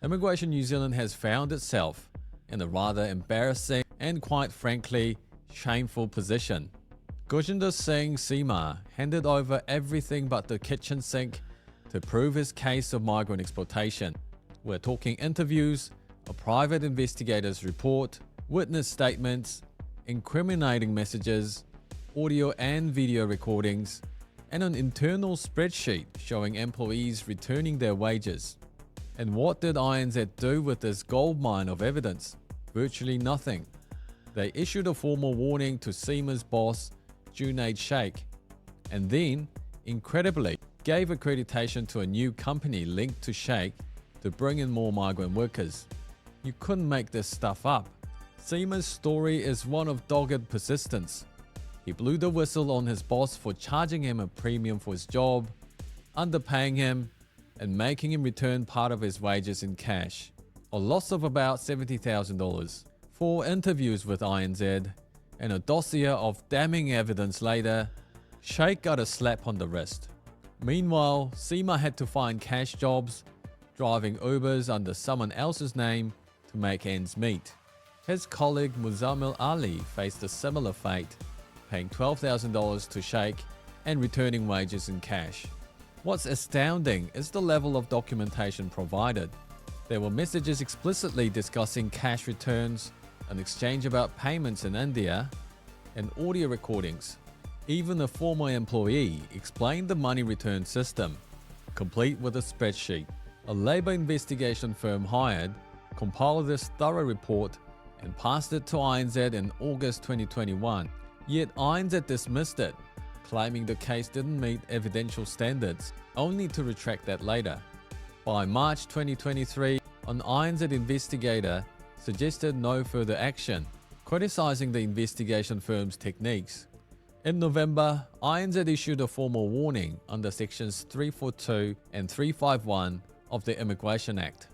Immigration New Zealand has found itself in a rather embarrassing and quite frankly shameful position. Gurjinder Singh Seemar handed over everything but the kitchen sink to prove his case of migrant exploitation. We're talking interviews, a private investigator's report, witness statements, incriminating messages, audio and video recordings, and an internal spreadsheet showing employees returning their wages. And what did INZ do with this goldmine of evidence? Virtually nothing. They issued a formal warning to Seemar's boss, Junaid Sheikh, and then, incredibly, gave accreditation to a new company linked to Sheikh to bring in more migrant workers. You couldn't make this stuff up. Seemar's story is one of dogged persistence. He blew the whistle on his boss for charging him a premium for his job, underpaying him, and making him return part of his wages in cash, a loss of about $70,000. 4 interviews with INZ, and a dossier of damning evidence later, Sheikh got a slap on the wrist. Meanwhile, Seemar had to find cash jobs, driving Ubers under someone else's name to make ends meet. His colleague Muzammil Ali faced a similar fate, paying $12,000 to Sheikh and returning wages in cash. What's astounding is the level of documentation provided. There were messages explicitly discussing cash returns, an exchange about payments in India, and audio recordings. Even a former employee explained the money return system, complete with a spreadsheet. A labor investigation firm hired compiled this thorough report and passed it to INZ in August 2021. Yet INZ dismissed it, claiming the case didn't meet evidential standards, only to retract that later. By March 2023, an INZ investigator suggested no further action, criticizing the investigation firm's techniques. In November, INZ issued a formal warning under Sections 342 and 351 of the Immigration Act.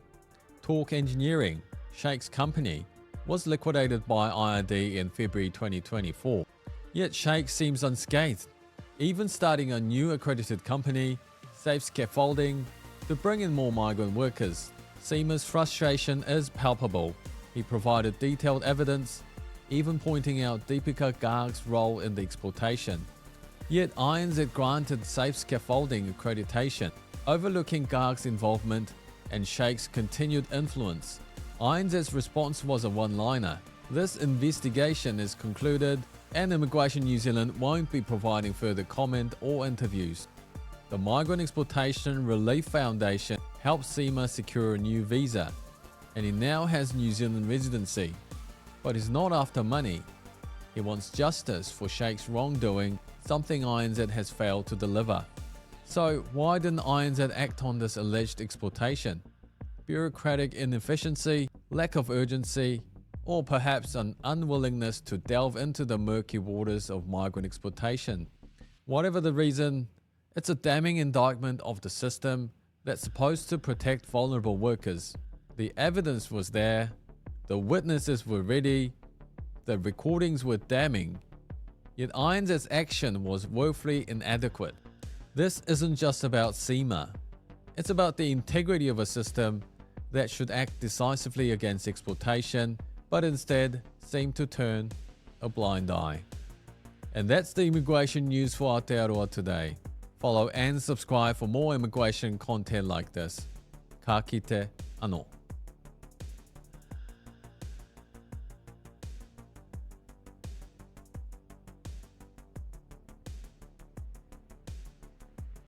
Talk Engineering, Sheikh's company, was liquidated by IRD in February 2024. Yet Sheikh seems unscathed, even starting a new accredited company, Safe Scaffolding, to bring in more migrant workers. Seemar's frustration is palpable. He provided detailed evidence, even pointing out Deepika Garg's role in the exploitation. Yet INZ granted Safe Scaffolding accreditation, overlooking Garg's involvement and Sheikh's continued influence. INZ's response was a one-liner. This investigation is concluded and Immigration New Zealand won't be providing further comment or interviews. The Migrant Exploitation Relief Foundation helped Seemar secure a new visa, and he now has New Zealand residency. But he's not after money. He wants justice for Sheikh's wrongdoing, something INZ has failed to deliver. So why didn't INZ act on this alleged exploitation? Bureaucratic inefficiency, lack of urgency, or perhaps an unwillingness to delve into the murky waters of migrant exploitation. Whatever the reason, it's a damning indictment of the system that's supposed to protect vulnerable workers. The evidence was there, the witnesses were ready, the recordings were damning, yet INZ's action was woefully inadequate. This isn't just about Seemar. It's about the integrity of a system that should act decisively against exploitation, but instead seem to turn a blind eye. And that's the immigration news for Aotearoa today. Follow and subscribe for more immigration content like this. Ka kite anō.